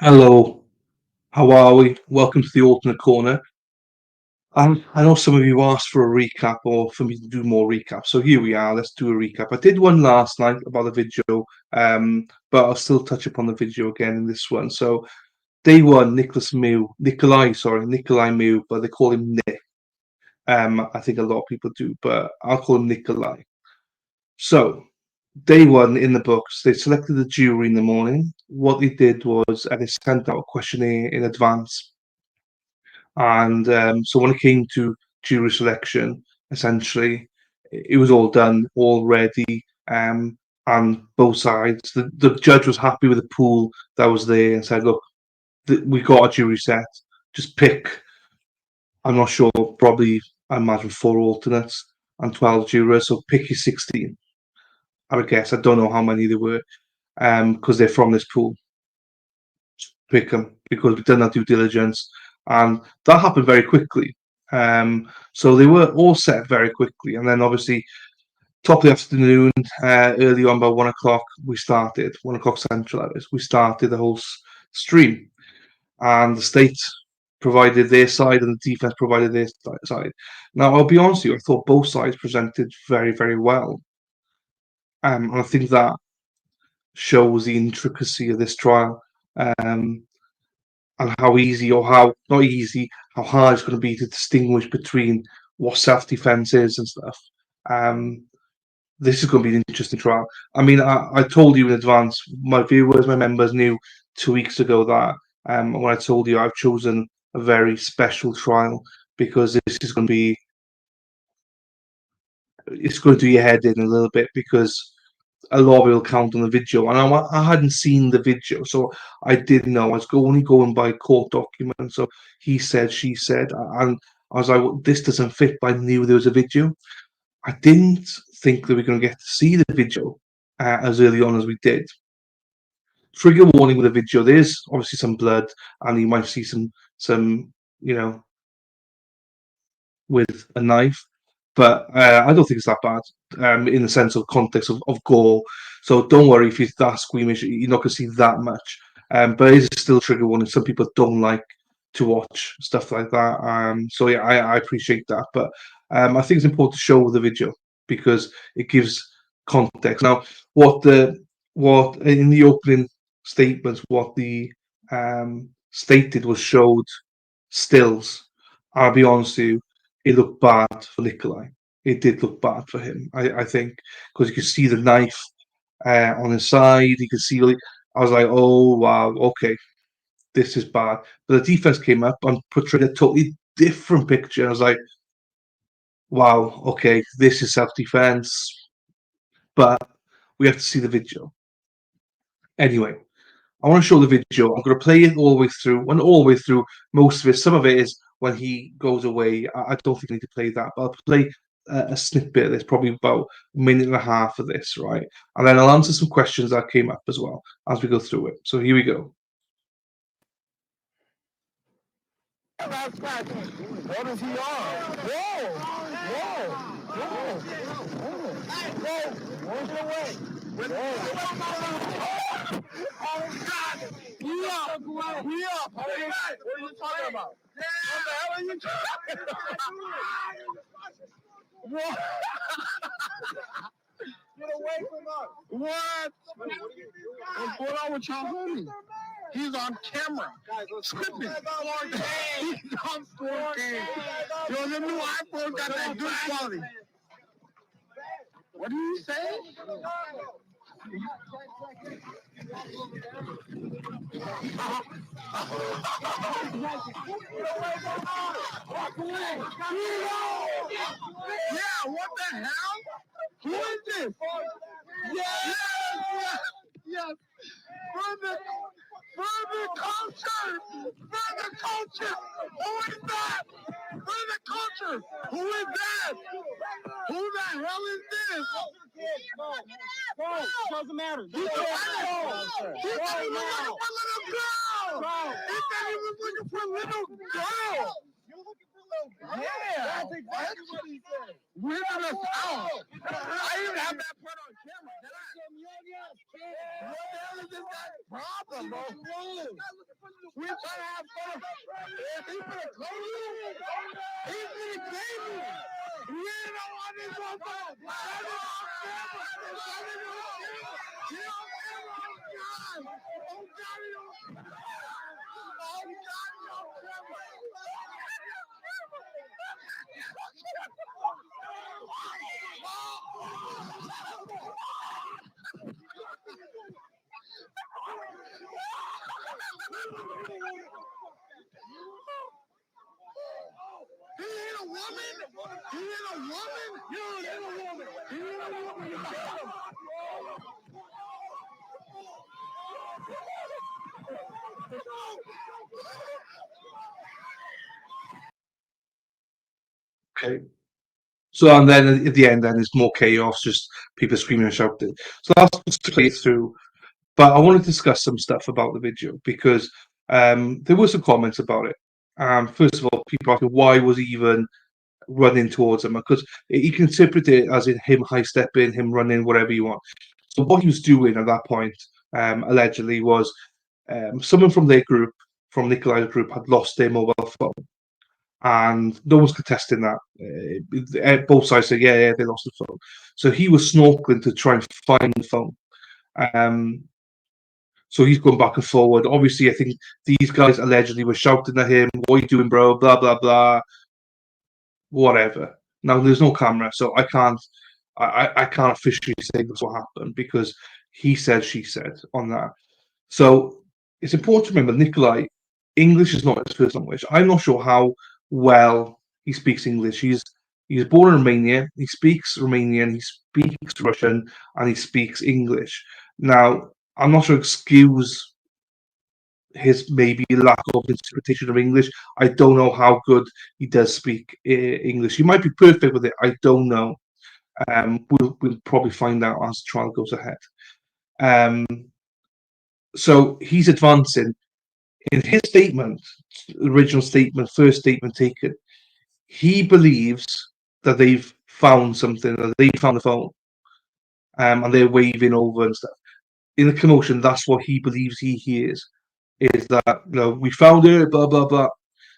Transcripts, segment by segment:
Hello, how are we? Welcome to the alternate corner. I know some of you asked for a recap or for me to do more recaps, so here we are. Let's do a recap. I did one last night about the video, but I'll still touch upon the video again in this one. So day one, Nicolae Miu, but they call him Nick. I think a lot of people do, but I'll call him Nicolae. So day one in the books, they selected the jury in the morning. What they did was they sent out a questionnaire in advance. And so when it came to jury selection, essentially, it was all done already. And both sides, the judge was happy with the pool that was there and said, look, we got a jury set. Just pick, I'm not sure, probably, I imagine, four alternates and 12 jurors. So pick your 16. I would guess. I don't know how many there were because they're from this pool. Pick them because we've done that due diligence, and that happened very quickly. So they were all set very quickly, and then obviously top of the afternoon, early on by 1 o'clock, we started 1 o'clock central hours. We started the whole stream, and the state provided their side, and the defense provided their side. Now, I'll be honest with you, I thought both sides presented very, very well, and I think that shows the intricacy of this trial. Um, and how easy or how not easy, how hard it's going to be to distinguish between what self-defense is and stuff. Um, this is going to be an interesting trial. I mean, I told you in advance, my viewers, my members knew 2 weeks ago that when I told you I've chosen a very special trial because this is going to be, it's going to do your head in a little bit because a lot of it will count on the video. And I hadn't seen the video, so I didn't know. I was only going by court documents. So he said, she said, and I was like, well, this doesn't fit, but I knew there was a video. I didn't think that we were going to get to see the video as early on as we did. Trigger warning with the video. There's obviously some blood, and you might see some, you know, with a knife, but I don't think it's that bad in the sense of context of gore. So don't worry if you're that squeamish, you're not going to see that much. But it is still trigger warning. Some people don't like to watch stuff like that. So yeah, I appreciate that, but I think it's important to show the video because it gives context. Now, what in the opening statements, what the stated was showed stills. I'll be honest with you, it looked bad for Nicolae. It did look bad for him, I think, because you could see the knife on his side. You could see, I was like, oh, wow, okay, this is bad. But the defense came up and portrayed a totally different picture. I was like, wow, okay, this is self defense. But we have to see the video. Anyway, I want to show the video. I'm going to play it all the way through, and all the way through. Most of it, some of it is when he goes away. I don't think I need to play that, but I'll play a snippet. There's probably about a minute and a half of this, right? And then I'll answer some questions that came up as well as we go through it. So here we go. What is he on? Whoa! Whoa! Whoa! Whoa! Whoa! Get away! Whoa! Oh God! We up! We up! What are you talking about? What the hell are you talking about? What? Get away from us! What? What's going on with y'all homie? He's on camera. Scripting. He's on 4K. Yo, the new iPhone got that good quality. What do you say? Yeah, what the hell? Who is this? Yes! Yes! For the culture! For the culture! Who is that? For the culture! Who is that? Who the hell is this? No, it doesn't matter. He said he was looking for little girl! He said he was looking for little girl! Yeah! That's exactly what he said. We're in the South. I even have that part on camera. hell is this guy's problem, bro? We trying to have fun. He's gonna claim you. He's gonna claim you. We don't want this motherfucker. He ain't a woman. He ain't a woman. You ain't a woman. He ain't a woman. You killed him. Okay. So and then at the end, then there's more chaos, just people screaming and shouting. So that's just to play through. But I want to discuss some stuff about the video because there were some comments about it. First of all, people asking why was he even running towards him, because you can interpret it as in him high stepping, him running, whatever you want. So what he was doing at that point, allegedly, was someone from their group, from Nicolae's group, had lost their mobile phone, and no one's contesting that. Both sides say, yeah, they lost the phone. So he was snorkeling to try and find the phone. Um, so he's going back and forward. Obviously, I think these guys allegedly were shouting at him, "What are you doing, bro? Blah blah blah." Whatever. Now there's no camera, so I can't officially say that's what happened because he said, she said on that. So it's important to remember Nicolae, English is not his first language. I'm not sure how well he speaks English. He's born in Romania. He speaks Romanian. He speaks Russian, and he speaks English. Now I'm not sure excuse his maybe lack of interpretation of English. I don't know how good he does speak English. He might be perfect with it. I don't know. We'll probably find out as the trial goes ahead. So he's advancing in his statement, original statement, first statement taken. He believes that they've found something, that they found the phone, and they're waving over and stuff. In the commotion, that's what he believes he hears. Is that we found it, blah blah blah.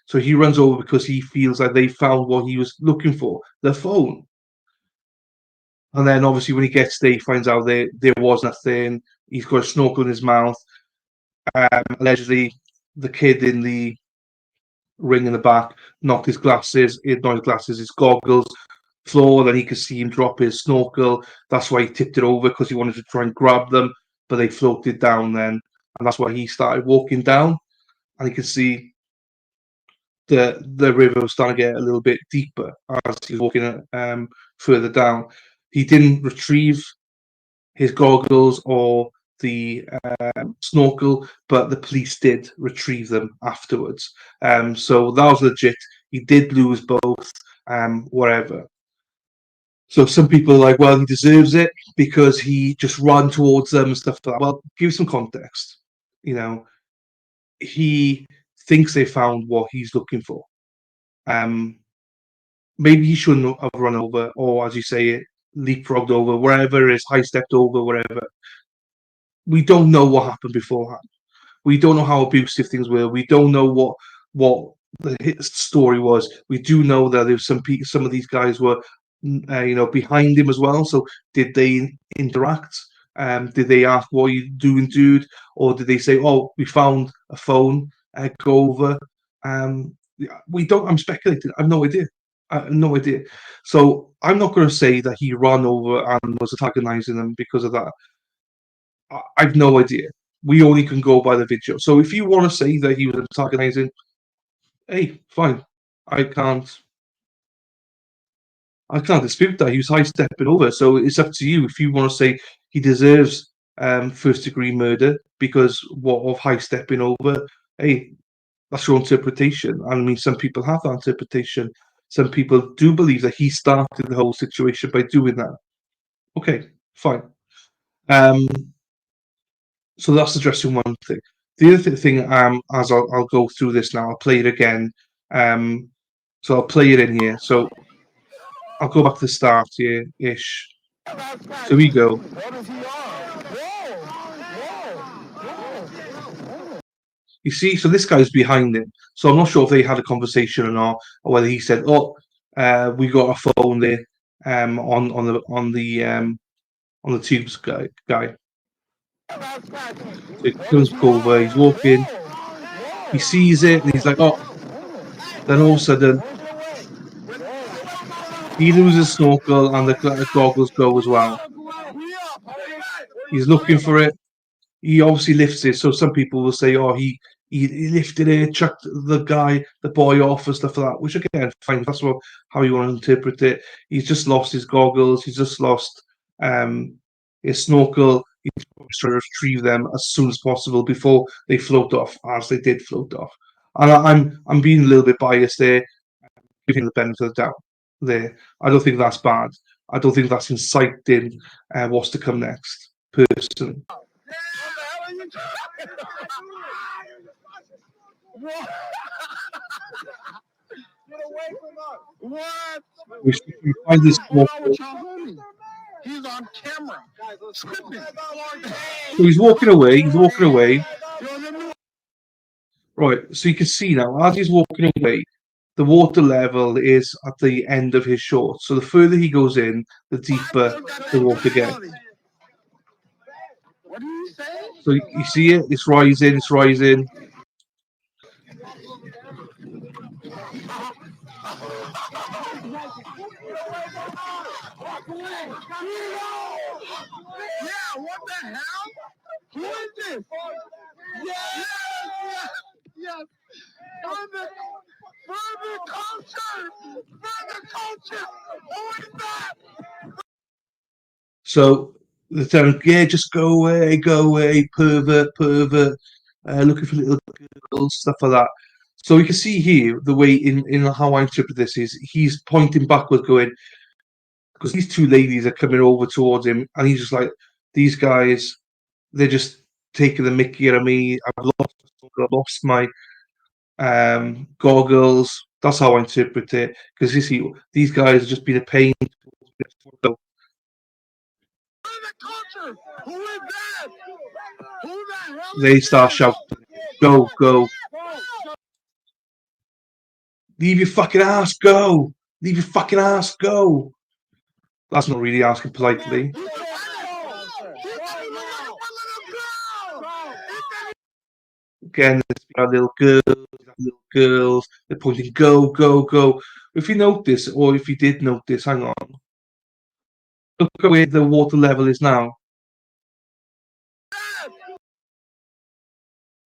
So he runs over because he feels like they found what he was looking for, the phone. And then obviously when he gets there, he finds out there was nothing. He's got a snorkel in his mouth. Allegedly, the kid in the ring in the back knocked his glasses, not his glasses, his goggles, floor. Then he could see him drop his snorkel. That's why he tipped it over because he wanted to try and grab them, but they floated down then. And that's why he started walking down. And you can see the river was starting to get a little bit deeper as he was walking further down. He didn't retrieve his goggles or the snorkel, but the police did retrieve them afterwards. So that was legit. He did lose both, whatever. So some people are like, well, he deserves it because he just ran towards them and stuff like that. Well, give some context. He thinks they found what he's looking for. Maybe he shouldn't have run over, or as you say, leapfrogged over, wherever it is, high stepped over, whatever. We don't know what happened beforehand. We don't know how abusive things were. We don't know what the story was. We do know that there's some of these guys were, behind him as well. So did they interact? Did they ask, "What are you doing, dude?" Or did they say, "Oh, we found a phone. Go over." We don't. I'm speculating. I have no idea. I have no idea. So I'm not going to say that he ran over and was antagonizing them because of that. I've no idea. We only can go by the video. So if you want to say that he was antagonizing, hey, fine. I can't. I can't dispute that. He was high stepping over. So it's up to you if you want to say he deserves first degree murder because of high stepping over. Hey, that's your interpretation. I mean, some people have that interpretation. Some people do believe that he started the whole situation by doing that. Okay, fine. Um, So that's addressing one thing. The other thing, as I'll go through this now, I'll play it again. So I'll play it in here. So I'll go back to the start here ish. So we go. What is he on? You see, so this guy's behind him. So I'm not sure if they had a conversation or not, or whether he said, "Oh, we got a phone there, on the tubes guy." So he comes over, he's walking, he sees it, and he's like, "Oh." Then all of a sudden, he loses snorkel, and the goggles go as well. He's looking for it. He obviously lifts it. So some people will say, "Oh, he lifted it, chucked the boy off and stuff like that." Which again, fine. That's how you want to interpret it. He's just lost his goggles. He's just lost um, his snorkel. He's trying to retrieve them as soon as possible before they float off, as they did float off. And I'm being a little bit biased there, giving the benefit of the doubt there. I don't think that's bad. I don't think that's inciting what's to come next, personally. What? We find this snorkel. He's on camera. So he's walking away. He's walking away. Right. So you can see now, as he's walking away, the water level is at the end of his shorts. So the further he goes in, the deeper the water gets. What do you say? So you see it? It's rising. It's rising. Yeah, what the hell? Who is this? Yes, yes, yes. For the culture. Who is that? So they're telling him, "Yeah, just go away, pervert, pervert, looking for little girls, stuff like that." So we can see here the way in how I interpret this is he's pointing backward, going, because these two ladies are coming over towards him, and he's just like, "These guys, they're just taking the mickey out of me. I've lost my goggles." That's how I interpret it, because you see, these guys have just been a pain. So The culture. Who is that? Who the hell they is start this? shouting, "Go, go! Leave your fucking ass, go! Leave your fucking ass, go!" That's not really asking politely. Again, there's little girls, they're pointing, "Go, go, go." If you notice, or if you did notice, hang on, look at where the water level is now.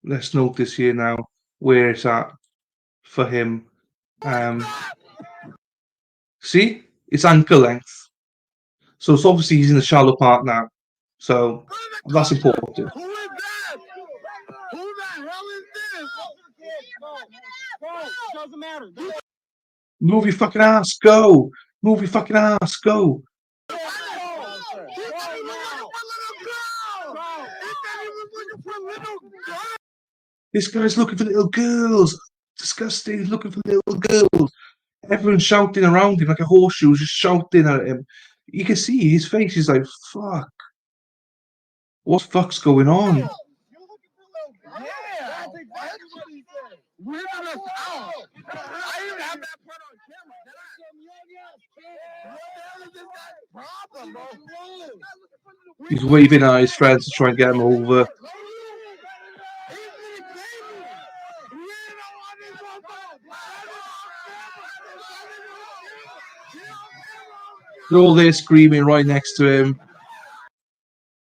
Let's notice here now where it's at for him. See, it's ankle length. So it's obviously he's in the shallow part now. So that's important. Who is that? Who the hell is this? Doesn't matter. Move your fucking ass, go! Move your fucking ass, go! This guy's looking for little girls. Disgusting. He's looking for little girls. Everyone's shouting around him like a horseshoe, just shouting at him. You can see his face. He's like, "Fuck. What the fuck's going on?" Yeah, that's exactly what he said. We're in a house. I didn't have that part on camera. What the hell is this guy's problem, bro? He's waving at his friends to try and get him over. They're all there screaming right next to him.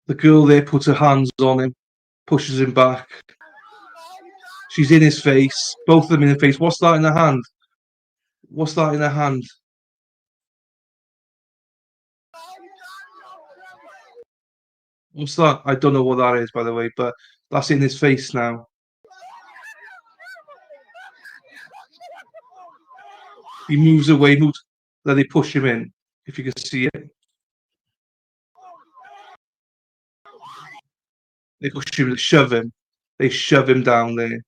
The girl there puts her hands on him, pushes him back. She's in his face. Both of them in the face. What's that in her hand? What's that in her hand? What's that? I don't know what that is, by the way, but that's in his face now. He moves away, then they push him in, if you can see it. They push him, they shove him. They shove him down there.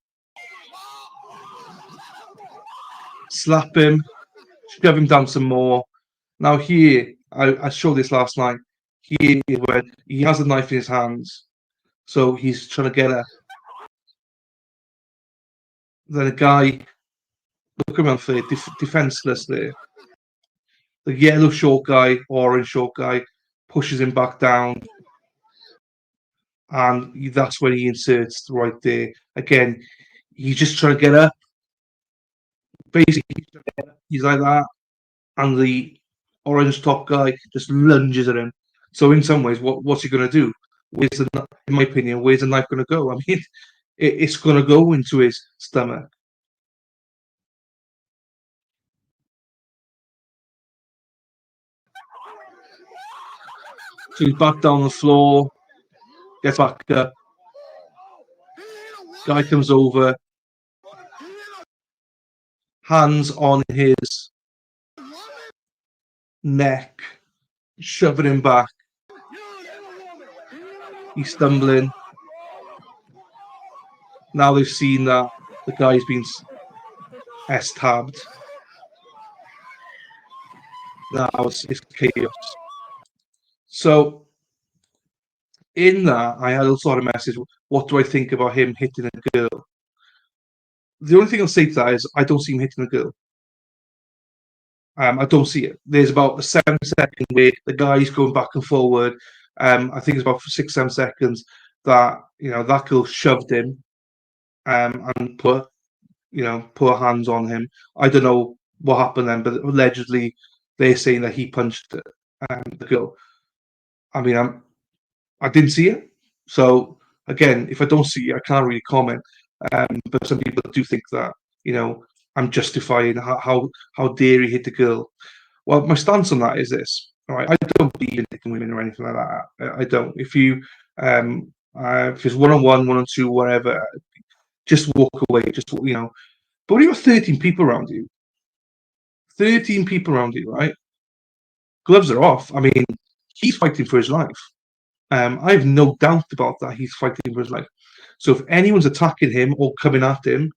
Slap him, shove him down some more. Now here, I showed this last night. Here, when he has a knife in his hands, so he's trying to get her. Then a guy looking around for defenseless there. The yellow short guy, orange short guy, pushes him back down, and that's when he inserts right there. Again, he's just trying to get up. Basically, he's like that, and the orange top guy just lunges at him. So in some ways, what's he going to do? In my opinion, where's the knife going to go? I mean, it's going to go into his stomach. So he's back down on the floor, gets back up. Guy comes over, hands on his neck, shoving him back. He's stumbling. Now they've seen that the guy's been S-tabbed. Now it's chaos. So in that, I had also had a message. What do I think about him hitting a girl? The only thing I'll say to that is I don't see him hitting a girl. I don't see it. There's about a 7 second where the guy's going back and forward. I think it's about 6, 7 seconds that that girl shoved him and put her hands on him. I don't know what happened then, but allegedly they're saying that he punched the girl. I mean, I didn't see it, so again, if I don't see it, I can't really comment. But some people do think that I'm justifying how dare he hit the girl. Well, my stance on that is this. All right, I don't believe in hitting women or anything like that. I don't. If it's 1-on-1, 1-on-2, whatever, just walk away. But when you got 13 people around you, 13 people around you, right? Gloves are off. I mean, he's fighting for his life. I have no doubt about that. He's fighting for his life. So if anyone's attacking him or coming at him,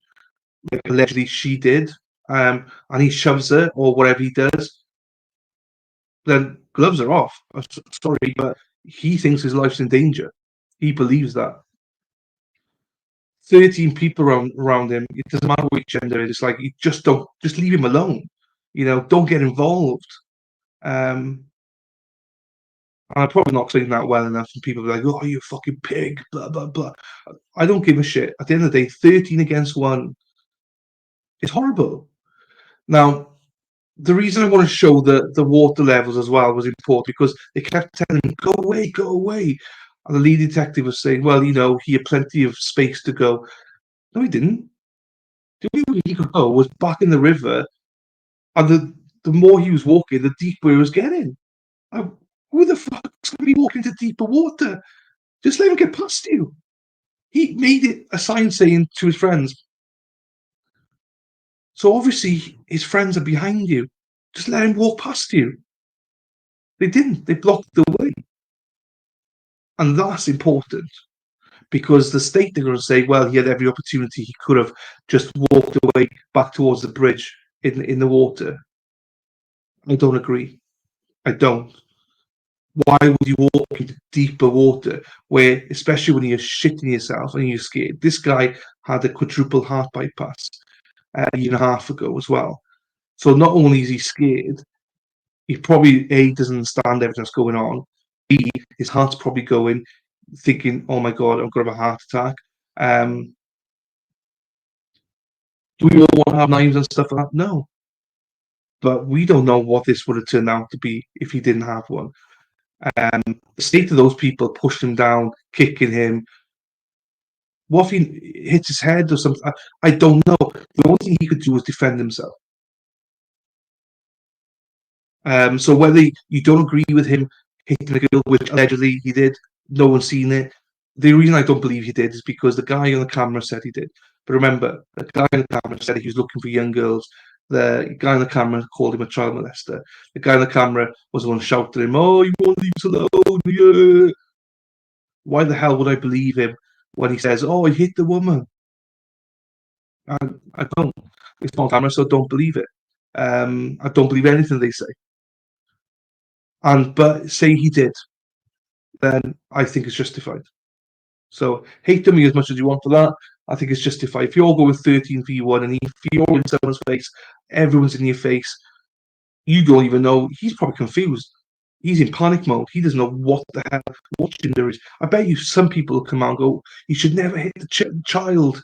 like allegedly she did, and he shoves her or whatever he does, then gloves are off. Sorry, but he thinks his life's in danger. He believes that. 13 people around him. It doesn't matter which gender it is. It's like you just leave him alone. Don't get involved. And I'm probably not saying that well enough, and people are like, "Oh, you fucking pig!" Blah blah blah. I don't give a shit. At the end of the day, 13 against 1 is horrible. Now, the reason I want to show the water levels as well was important because they kept telling him, "Go away, go away," and the lead detective was saying, "Well, he had plenty of space to go." No, he didn't. The only way he could go was back in the river, and the more he was walking, the deeper he was getting. Who the fuck's going to be walking into deeper water? Just let him get past you. He made it a sign saying to his friends, so obviously his friends are behind you. Just let him walk past you. They didn't. They blocked the way. And that's important because the state they're going to say, well, he had every opportunity. He could have just walked away back towards the bridge in the water. I don't agree. I don't. Why would you walk into deeper water where, especially when you're shitting yourself and you're scared? This guy had a quadruple heart bypass a year and a half ago as well. So not only is he scared, he probably A, doesn't understand everything that's going on. B, his heart's probably going, thinking, "Oh my god, I'm going to have a heart attack." Do we all want to have knives and stuff like that? No, but we don't know what this would have turned out to be if he didn't have one. The state of those people pushed him down, kicking him. What if he hits his head or something? I don't know. The only thing he could do was defend himself. So whether you don't agree with him hitting a girl, which allegedly he did, no one's seen it. The reason I don't believe he did is because the guy on the camera said he did. But remember, the guy on the camera said he was looking for young girls. The guy on the camera called him a child molester. The guy on the camera was the one shouting at him, "Oh, you won't leave us alone." Yeah. Why the hell would I believe him when he says, "Oh, I hit the woman"? I don't. It's on camera, so don't believe it. I don't believe anything they say. But say he did, then I think it's justified. So hate me as much as you want for that. I think it's justified. If you're going 13v1 and if you're in someone's face, everyone's in your face, you don't even know. He's probably confused. He's in panic mode. He doesn't know what the hell watching there is. I bet you some people will come out and go, you should never hit the child,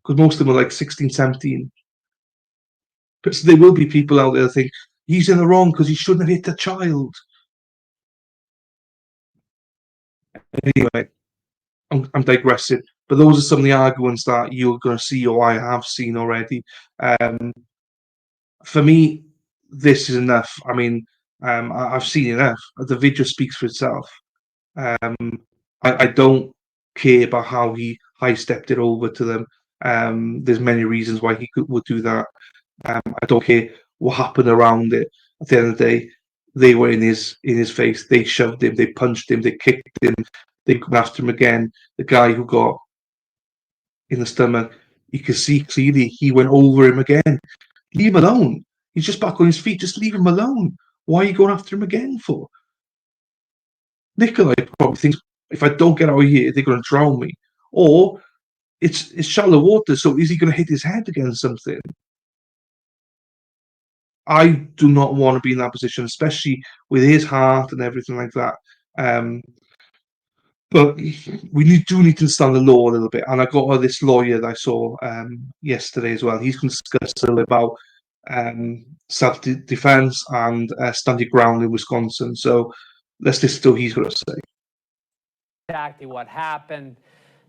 because most of them are like 16, 17. But so there will be people out there that think he's in the wrong because he shouldn't have hit the child. Anyway, I'm digressing. But those are some of the arguments that you're going to see or I have seen already. Um, for me, this is enough. I mean, I've seen enough. The video speaks for itself. Um, I don't care about how he high stepped it over to them. There's many reasons why would do that. I don't care what happened around it. At the end of the day, they were in his face. They shoved him. They punched him. They kicked him. They come after him again. The guy who got in the stomach, you can see clearly he went over him again. Leave him alone. He's just back on his feet. Just leave him alone. Why are you going after him again for? Nicolae probably thinks, if I don't get out of here, they're going to drown me. Or it's shallow water, so is he going to hit his head against something? I do not want to be in that position, especially with his heart and everything like that. But we do need to understand the law a little bit. And I got this lawyer that I saw yesterday as well. He's going to discuss a little about self-defense and stand your ground in Wisconsin. So let's listen to what he's going to say. Exactly what happened.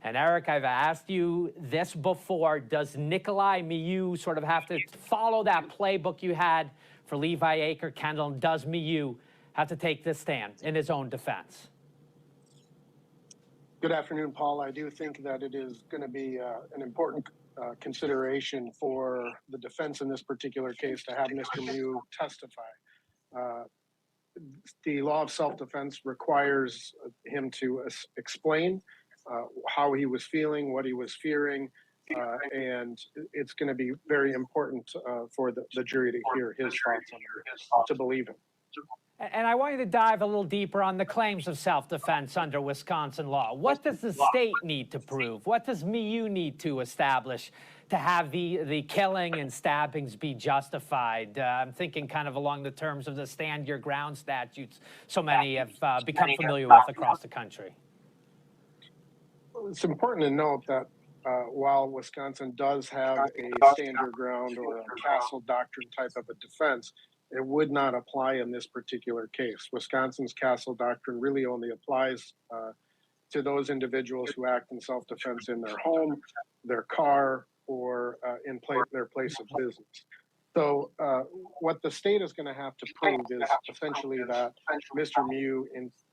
And Eric, I've asked you this before. Does Nicolae Miu sort of have to follow that playbook you had for Levi Aker Kendall? And does Miu have to take this stand in his own defense? Good afternoon, Paul. I do think that it is going to be an important consideration for the defense in this particular case to have Mr. Miu testify. The law of self-defense requires him to explain how he was feeling, what he was fearing, and it's going to be very important for the jury to hear his thoughts on it, to believe him. And I want you to dive a little deeper on the claims of self-defense under Wisconsin law. What does the state need to prove? What does Miu need to establish to have the killing and stabbings be justified? I'm thinking kind of along the terms of the stand your ground statutes so many have become familiar with across the country. It's important to note that while Wisconsin does have a stand your ground or a castle doctrine type of a defense, it would not apply in this particular case. Wisconsin's castle doctrine really only applies to those individuals who act in self-defense in their home, their car, or in their place of business. So what the state is going to have to prove is essentially that Mr. Miu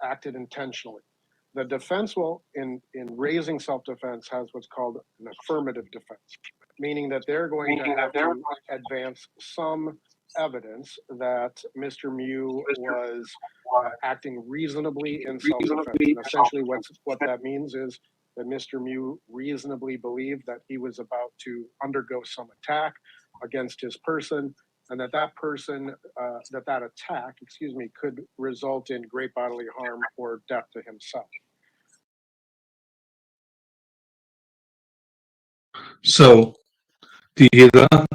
acted intentionally. The defense will, in raising self-defense, has what's called an affirmative defense, meaning that they're going to have to advance some evidence that Mr. Miu was acting reasonably in self-defense. And essentially what that means is that Mr. Miu reasonably believed that he was about to undergo some attack against his person, and that attack, could result in great bodily harm or death to himself. So, do you hear that?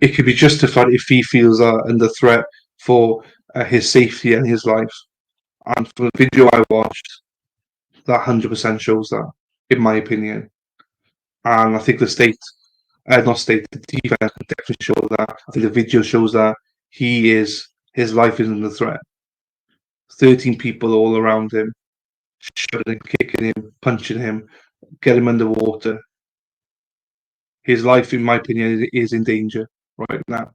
It could be justified if he feels under threat for his safety and his life. And from the video I watched, that 100% shows that, in my opinion. And I think the defense definitely shows that. I think the video shows that his life is under threat. 13 people all around him, shoving, kicking him, punching him, get him underwater. His life, in my opinion, is in danger right now.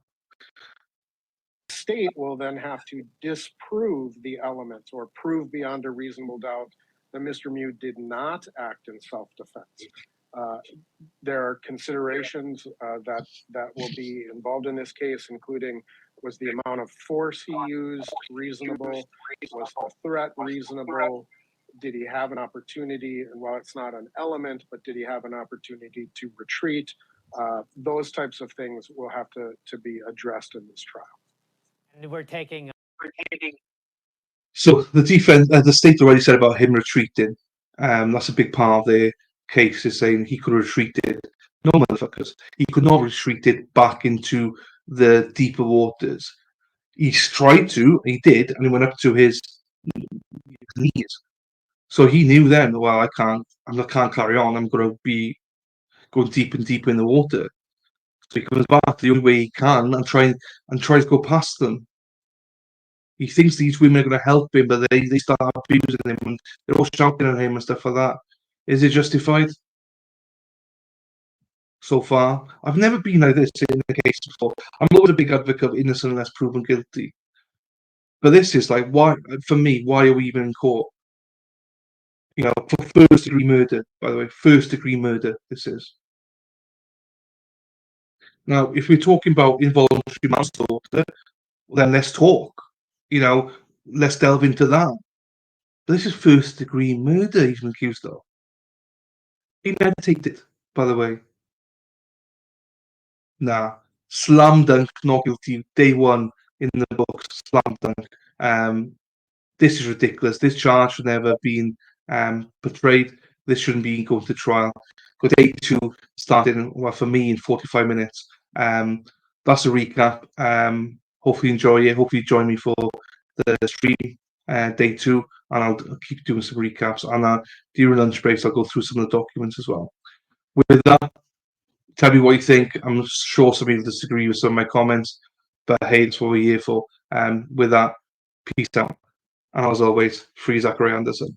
The state will then have to disprove the elements or prove beyond a reasonable doubt that Mr. Miu did not act in self-defense. There are considerations that will be involved in this case, including, was the amount of force he used reasonable? Was the threat reasonable? Did he have an opportunity? And while it's not an element, but did he have an opportunity to retreat? Those types of things will have to be addressed in this trial. And we're taking. So the defense, the state already said about him retreating. That's a big part of their case is saying he could have retreated. No, motherfuckers. He could not have retreated back into the deeper waters. He tried to, he did, and he went up to his knees. So he knew then, well, I can't carry on. I'm going to be going deep and deeper in the water. So he comes back the only way he can and tries to go past them. He thinks these women are going to help him, but they start abusing him and they're all shouting at him and stuff like that. Is it justified? So far, I've never been like this in a case before. I'm always a big advocate of innocent unless proven guilty. But this is like, why, for me, why are we even in court? You know, for first degree murder, by the way, first degree murder, this is. Now, if we're talking about involuntary manslaughter, then let's talk. You know, let's delve into that. But this is first degree murder he's been accused of. Premeditated, by the way. Nah. Slam dunk, not guilty, day one in the books, slam dunk. This is ridiculous. This charge should never have been portrayed. This shouldn't be going to trial. But day two started, well, for me, in 45 minutes. That's a recap. Hopefully you enjoy it. Hopefully you join me for the stream day two, and I'll keep doing some recaps. And during lunch breaks, I'll go through some of the documents as well. With that, tell me what you think. I'm sure some people disagree with some of my comments, but hey, that's what we're here for. With that, peace out. And as always, free Zachary Anderson.